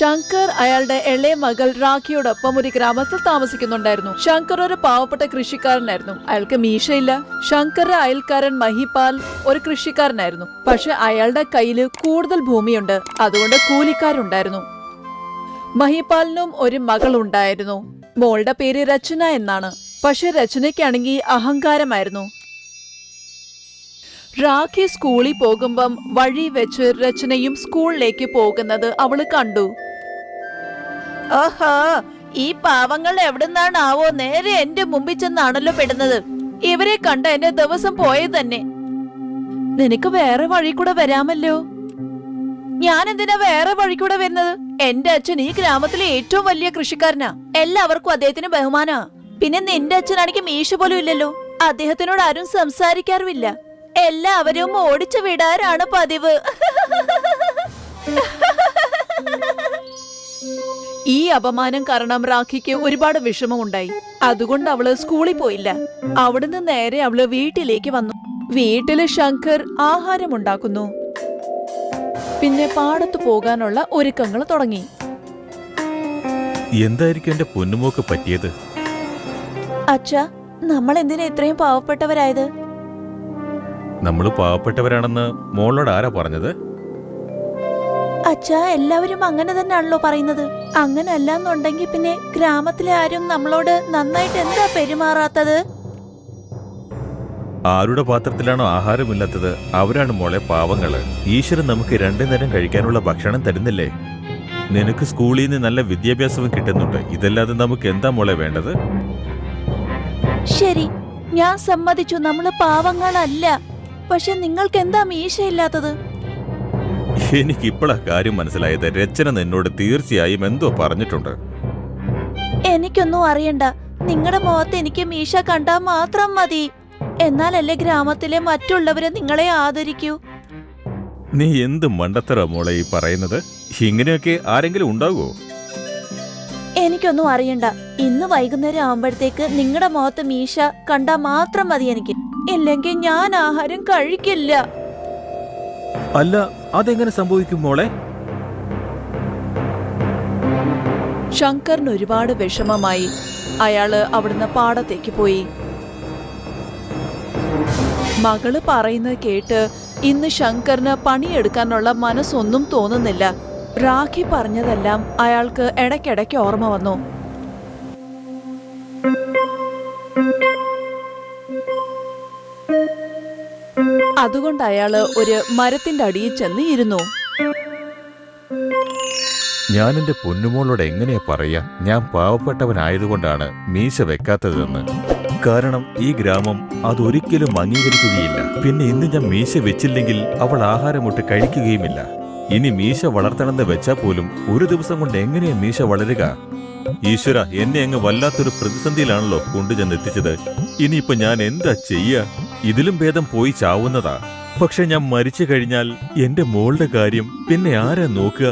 ശങ്കർ അയാളുടെ ഇളയ മകൾ രാഖിയോടൊപ്പം ഒരു ഗ്രാമത്തിൽ താമസിക്കുന്നുണ്ടായിരുന്നു. ശങ്കർ ഒരു പാവപ്പെട്ട കൃഷിക്കാരനായിരുന്നു. അയാൾക്ക് മീശയില്ല. ശങ്കറിന്റെ അയൽക്കാരൻ മഹിപാൽ ഒരു കൃഷിക്കാരനായിരുന്നു. പക്ഷെ അയാളുടെ കയ്യില് കൂടുതൽ ഭൂമിയുണ്ട്. അതുകൊണ്ട് കൂലിക്കാരുണ്ടായിരുന്നു. മഹിപാലിനും ഒരു മകൾ ഉണ്ടായിരുന്നു. മോളുടെ പേര് രചന എന്നാണ്. പക്ഷെ രചനയ്ക്കാണെങ്കിൽ അഹങ്കാരമായിരുന്നു. രാഖി സ്കൂളിൽ പോകുമ്പം വഴി വെച്ച് രചനയും സ്കൂളിലേക്ക് പോകുന്നത് അവള് കണ്ടു. ഓഹോ, ഈ പാവങ്ങൾ എവിടുന്നാണാവോ നേരെ എന്റെ മുമ്പിൽ ചെന്നാണല്ലോ പെടുന്നത്. ഇവരെ കണ്ട എന്റെ ദിവസം പോയത് തന്നെ. നിനക്ക് വേറെ വഴി കൂടെ വരാമല്ലോ. ഞാൻ എന്തിനാ വേറെ വഴി കൂടെ വരുന്നത്? എന്റെ അച്ഛൻ ഈ ഗ്രാമത്തിലെ ഏറ്റവും വലിയ കൃഷിക്കാരനാ. എല്ലാവർക്കും അദ്ദേഹത്തിന് ബഹുമാനാ. പിന്നെ നിന്റെ അച്ഛനാണെങ്കിൽ മീശ പോലും ഇല്ലല്ലോ. അദ്ദേഹത്തിനോട് ആരും സംസാരിക്കാറുമില്ല. എല്ലാവരും ഓടിച്ചു വിടാറാണ് പതിവ്. ഈ അപമാനം കാരണം രാഖിക്ക് ഒരുപാട് വിഷമമുണ്ടായി. അതുകൊണ്ട് അവള് സ്കൂളിൽ പോയില്ല. അവിടുന്ന് നേരെ അവള് വീട്ടിലേക്ക് വന്നു. വീട്ടില് ശങ്കർ ആഹാരമുണ്ടാക്കുന്നു. പിന്നെ പാടത്ത് പോകാനുള്ള ഒരുക്കങ്ങൾ തുടങ്ങി. എന്തായിരിക്കും എന്റെ പൊന്നുമോക്ക് പറ്റിയത്? അച്ഛാ, നമ്മൾ എന്തിനാ ഇത്രയും പാവപ്പെട്ടവരായത്? നമ്മള് പാവപ്പെട്ടവരാണെന്ന് മോളോട് ആരാ പറഞ്ഞത്? അച്ഛാ, എല്ലാവരും അങ്ങനെ തന്നെയാണല്ലോ പറയുന്നത്. അങ്ങനെ അല്ലാന്നുണ്ടെങ്കിൽ പിന്നെ ഗ്രാമത്തിലെ ആരും നമ്മളോട് നന്നായിട്ട് എന്താ പെരുമാറാത്തത്? ആരുടെ പാത്രത്തിലാണോ ആഹാരമില്ലാത്തത് അവരാണ് മോളെ പാവങ്ങള്. ഈശ്വരൻ നമുക്ക് 2 നേരം കഴിക്കാനുള്ള ഭക്ഷണം തരുന്നില്ലേ? നിനക്ക് സ്കൂളിൽ നിന്ന് നല്ല വിദ്യാഭ്യാസവും കിട്ടുന്നുണ്ട്. ഇതല്ലാതെ നമുക്ക് എന്താ മോളെ വേണ്ടത്? ശരി, ഞാൻ സമ്മതിച്ചു, നമ്മള് പാവങ്ങളല്ല. പക്ഷെ നിങ്ങൾക്ക് എന്താ മീശയില്ലാത്തത്? എനിക്കിപ്പോഴാ കാര്യം മനസ്സിലായത്. രചന നിന്നോട് തീർച്ചയായും എന്തോ പറഞ്ഞിട്ടുണ്ട്. എനിക്കൊന്നും അറിയണ്ട. നിങ്ങളുടെ മുഖത്ത് എനിക്ക് മീശ കണ്ടാ മാത്രം മതി. എന്നാലല്ലേ ഗ്രാമത്തിലെ മറ്റുള്ളവര് നിങ്ങളെ ആദരിക്കൂ. നീ എന്ത് മണ്ടത്തറ മോളെ ഈ പറയുന്നത്? ഇങ്ങനെയൊക്കെ ആരെങ്കിലും ഉണ്ടാകുമോ? എനിക്കൊന്നും അറിയണ്ട. ഇന്ന് വൈകുന്നേരം ആവുമ്പോഴത്തേക്ക് നിങ്ങളുടെ മുഖത്ത് മീശ കണ്ടാ മാത്രം മതി എനിക്ക്. ഇല്ലെങ്കിൽ ഞാൻ ആഹാരം കഴിക്കില്ല. അല്ല, അതെങ്ങനെ സംഭവിക്കും മോളെ? ശങ്കറിന് ഒരുപാട് വിഷമമായി. അയാള് അവിടുന്ന് പാടത്തേക്ക് പോയി. മകള് പറയുന്നത് കേട്ട് ഇന്ന് ശങ്കറിന് പണിയെടുക്കാനുള്ള മനസ്സൊന്നും തോന്നുന്നില്ല. രാഖി പറഞ്ഞതെല്ലാം അയാൾക്ക് ഇടയ്ക്കിടയ്ക്ക് ഓർമ്മ വന്നു. അതുകൊണ്ട് അയാള് ഒരു മരത്തിന്റെ അടിയിൽ ചെന്ന് ഇരുന്നു. ഞാൻ എന്റെ പൊന്നുമോളോട് എങ്ങനെയാ പറയാ ഞാൻ പാവപ്പെട്ടവനായതുകൊണ്ടാണ് മീശ വെക്കാത്തതെന്ന്? കാരണം ഈ ഗ്രാമം അതൊരിക്കലും അംഗീകരിക്കുകയില്ല. പിന്നെ ഇന്ന് ഞാൻ മീശ വെച്ചില്ലെങ്കിൽ അവൾ ആഹാരമൊട്ട് കഴിക്കുകയുമില്ല. ഇനി മീശ വളർത്തണമെന്ന് വെച്ചാൽ പോലും ഒരു ദിവസം കൊണ്ട് എങ്ങനെയാ മീശ വളരുക? ഈശ്വര, എന്നെ അങ്ങ് വല്ലാത്തൊരു പ്രതിസന്ധിയിലാണല്ലോ കൊണ്ടുചെന്ന് എത്തിച്ചത്. ഇനിയിപ്പോ ഞാൻ എന്താ ചെയ്യാ? ഇതിലും ഭേദം പോയി ചാവുന്നതാ. പക്ഷെ ഞാൻ മരിച്ചു കഴിഞ്ഞാൽ എന്റെ മോളുടെ കാര്യം പിന്നെ ആരാ നോക്കുക?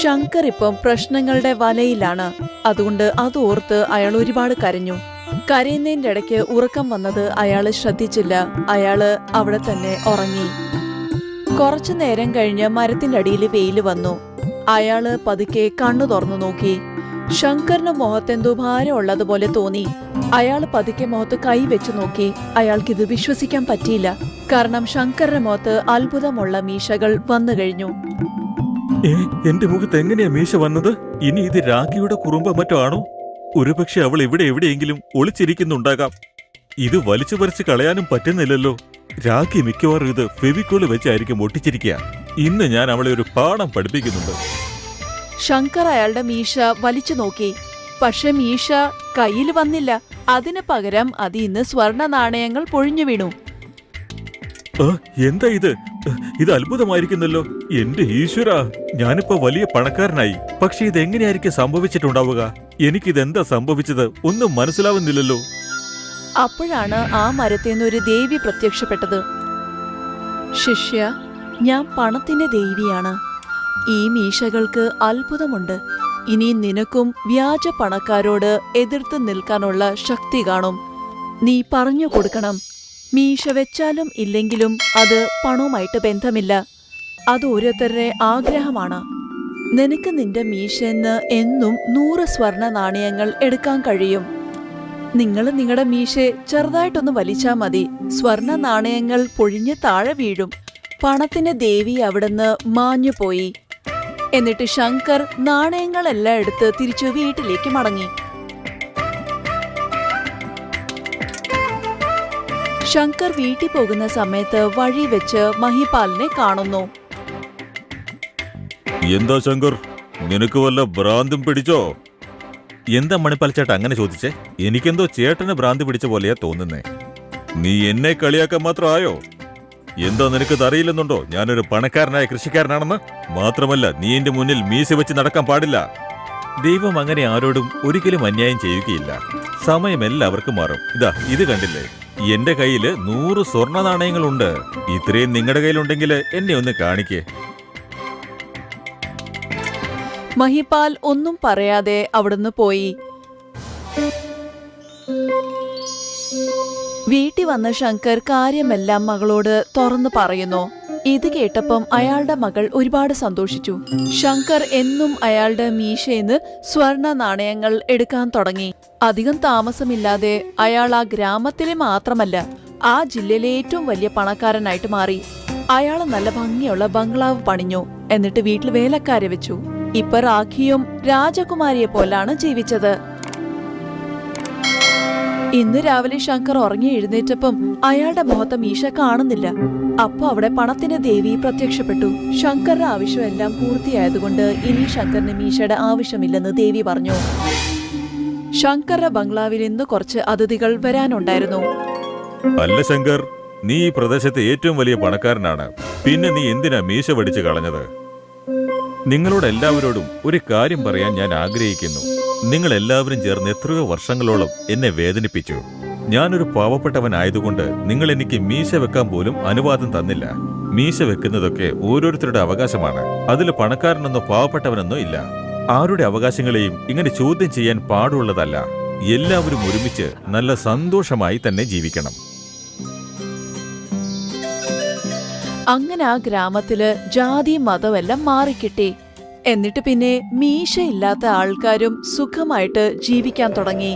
ശങ്കർ ഇപ്പം പ്രശ്നങ്ങളുടെ വലയിലാണ്. അതുകൊണ്ട് അത് ഓർത്ത് അയാൾ ഒരുപാട് കരഞ്ഞു. കരയുന്നതിന്റെ ഇടയ്ക്ക് ഉറക്കം വന്നത് അയാള് ശ്രദ്ധിച്ചില്ല. അയാള് അവിടെ തന്നെ ഉറങ്ങി. കുറച്ചു നേരം കഴിഞ്ഞ് മരത്തിന്റെ അടിയിൽ വെയില് വന്നു. അയാള് പതുക്കെ കണ്ണു തുറന്നു നോക്കി. ശങ്കറിന് മുഖത്തെന്തോ ഭാരം ഉള്ളതുപോലെ തോന്നി. അയാള് പതുക്കെ മുഖത്ത് കൈ വെച്ച് നോക്കി. അയാൾക്കിത് വിശ്വസിക്കാൻ പറ്റിയില്ല. കാരണം ശങ്കറിന്റെ മുഖത്ത് അത്ഭുതമുള്ള മീശകൾ വന്നു കഴിഞ്ഞു. എന്റെ മുഖത്ത് എങ്ങനെയാ മീശ വന്നത്? ഇനി ഇത് രാഖിയുടെ കുറുമ്പ മറ്റോ ആണോ? ഒരുപക്ഷെ അവൾ ഇവിടെ എവിടെയെങ്കിലും ഒളിച്ചിരിക്കുന്നുണ്ടാകാം. ഇത് വലിച്ചു പറിച്ച് കളയാനും പറ്റുന്നില്ലല്ലോ. രാഖി മിക്കവാറും ഇത് ഫെവിക്കോള് വെച്ചായിരിക്കും ഒട്ടിച്ചിരിക്കുക. ഇന്ന് ഞാൻ അവളെ ഒരു പാഠം പഠിപ്പിക്കുന്നുണ്ട്. ശങ്കർ അയാളുടെ മീശ വലിച്ചു നോക്കി. പക്ഷെ മീശ കയ്യിൽ വന്നില്ല. അതിന് പകരം അതിന്ന് സ്വർണ നാണയങ്ങൾ പൊഴിഞ്ഞു വീണു. എന്താ ഇത്? ഇത് അത്ഭുതമായിരിക്കുന്നല്ലോ. എന്റെ ഈശ്വര, ഞാനിപ്പോ വലിയ പണക്കാരനായി. പക്ഷെ ഇതെങ്ങനെയായിരിക്കും സംഭവിച്ചിട്ടുണ്ടാവുക? എനിക്കിതെന്താ സംഭവിച്ചത് ഒന്നും മനസ്സിലാവുന്നില്ലല്ലോ. അപ്പോഴാണ് ആ മരത്തിൽ ഒരു ദേവി പ്രത്യക്ഷപ്പെട്ടത്. ശിഷ്യ, ഞാൻ പണത്തിന്റെ ദേവിയാണ്. ഈ മീശകൾക്ക് അത്ഭുതമുണ്ട്. ഇനി നിനക്കും വ്യാജ പണക്കാരോട് എതിർത്ത് നിൽക്കാനുള്ള ശക്തി കാണും. നീ പറഞ്ഞു കൊടുക്കണം. മീശ വെച്ചാലും ഇല്ലെങ്കിലും അത് പണവുമായിട്ട് ബന്ധമില്ല. അത് ഓരോരുത്തരുടെ ആഗ്രഹമാണ്. നിനക്ക് നിന്റെ മീശന്ന് എന്നും 100 സ്വർണ്ണ നാണയങ്ങൾ എടുക്കാൻ കഴിയും. നിങ്ങൾ നിങ്ങളുടെ മീശയെ ചെറുതായിട്ടൊന്ന് വലിച്ചാ മതി. സ്വർണ്ണ നാണയങ്ങൾ പൊഴിഞ്ഞ് താഴെ വീഴും. പണത്തിന്റെ ദേവി അവിടുന്ന് മാഞ്ഞുപോയി. എന്നിട്ട് ശങ്കർ നാണയങ്ങളെല്ലാം എടുത്ത് തിരിച്ചു വീട്ടിലേക്ക് മടങ്ങി. ശങ്കർ വീട്ടിൽ പോകുന്ന സമയത്ത് വഴി വെച്ച് മഹിപാലിനെ കാണുന്നു. എന്താ ശങ്കർ, നിനക്ക് വല്ല ഭ്രാന്തും പിടിച്ചോ? എന്താ മണിപ്പാൽ ചേട്ടാ അങ്ങനെ ചോദിച്ചേ? എനിക്കെന്തോ ചേട്ടന് ഭ്രാന്ത് പിടിച്ച പോലെയാ തോന്നുന്നേ. നീ എന്നെ കളിയാക്കാൻ മാത്രം ആയോ? എന്താ നിനക്ക് അറിയില്ലെന്നുണ്ടോ ഞാനൊരു പണക്കാരനായ കൃഷിക്കാരനാണെന്ന്? മാത്രമല്ല നീ എന്റെ മുന്നിൽ മീശ വെച്ച് നടക്കാൻ പാടില്ല. ദൈവം അങ്ങനെ ആരോടും ഒരിക്കലും അന്യായം ചെയ്യുകയില്ല. സമയം എല്ലാവർക്കും മാറും. ഇത് കണ്ടില്ലേ, എന്റെ കയ്യില് 100 സ്വർണ്ണ നാണയങ്ങളുണ്ട്. ഇത്രയും നിങ്ങളുടെ കയ്യിലുണ്ടെങ്കിൽ എന്നെ ഒന്ന് കാണിക്കേ. മഹിപാൽ ഒന്നും പറയാതെ അവിടുന്ന് പോയി. വീട്ടിൽ വന്ന ശങ്കർ കാര്യമെല്ലാം മകളോട് തുറന്നു പറയുന്നു. ഇത് കേട്ടപ്പം അയാളുടെ മകൾ ഒരുപാട് സന്തോഷിച്ചു. ശങ്കർ എന്നും അയാളുടെ മീശയിന്ന് സ്വർണ്ണ നാണയങ്ങൾ എടുക്കാൻ തുടങ്ങി. അധികം താമസമില്ലാതെ അയാൾ ആ ഗ്രാമത്തിലെ മാത്രമല്ല ആ ജില്ലയിലെ ഏറ്റവും വലിയ പണക്കാരനായിട്ട് മാറി. അയാൾ നല്ല ഭംഗിയുള്ള ബംഗ്ലാവ് പണിഞ്ഞു. എന്നിട്ട് വീട്ടിൽ വേലക്കാരെ വെച്ചു. ഇപ്പൊ രാഖിയും രാജകുമാരിയെ പോലാണ് ജീവിച്ചത്. ഇന്ന് രാവിലെ ശങ്കർ ഉറങ്ങി എഴുന്നേറ്റപ്പം അയാളുടെ മുഖത്ത് മീശ കാണുന്നില്ല. അപ്പൊ അവിടെ പണത്തിന്റെ ദേവി പ്രത്യക്ഷപ്പെട്ടു. ശങ്കറിന്റെ ആവശ്യമെല്ലാം പൂർത്തിയായതുകൊണ്ട് ഇനി ശങ്കറിന് മീശയുടെ ആവശ്യമില്ലെന്ന് ദേവി പറഞ്ഞു. ശങ്കറിന്റെ ബംഗ്ലാവിൽ ഇന്ന് കുറച്ച് അതിഥികൾ വരാനുണ്ടായിരുന്നു. അല്ല ശങ്കർ, നീ ഈ പ്രദേശത്തെ ഏറ്റവും വലിയ പണക്കാരനാണ്. പിന്നെ നീ എന്തിനാ മീശ വടിച്ച് കളഞ്ഞത്? നിങ്ങളോട് എല്ലാവരോടും ഒരു കാര്യം പറയാൻ ഞാൻ ആഗ്രഹിക്കുന്നു. നിങ്ങൾ എല്ലാവരും ചേർന്ന് എത്രയോ വർഷങ്ങളോളം എന്നെ വേദനിപ്പിച്ചു. ഞാനൊരു പാവപ്പെട്ടവനായതുകൊണ്ട് നിങ്ങൾ എനിക്ക് മീശ വെക്കാൻ പോലും അനുവാദം തന്നില്ല. മീശ വെക്കുന്നതൊക്കെ ഓരോരുത്തരുടെ അവകാശമാണ്. അതിൽ പണക്കാരനെന്നോ പാവപ്പെട്ടവനെന്നോ ഇല്ല. ആരുടെ അവകാശങ്ങളെയും ഇങ്ങനെ ചോദ്യം ചെയ്യാൻ പാടുള്ളതല്ല. എല്ലാവരും ഒരുമിച്ച് നല്ല സന്തോഷമായി തന്നെ ജീവിക്കണം. അങ്ങനെ ആ ഗ്രാമത്തില് ജാതി മതമെല്ലാം മാറിക്കിട്ടി. എന്നിട്ട് പിന്നെ മീശയില്ലാത്ത ആൾക്കാരും സുഖമായിട്ട് ജീവിക്കാൻ തുടങ്ങി.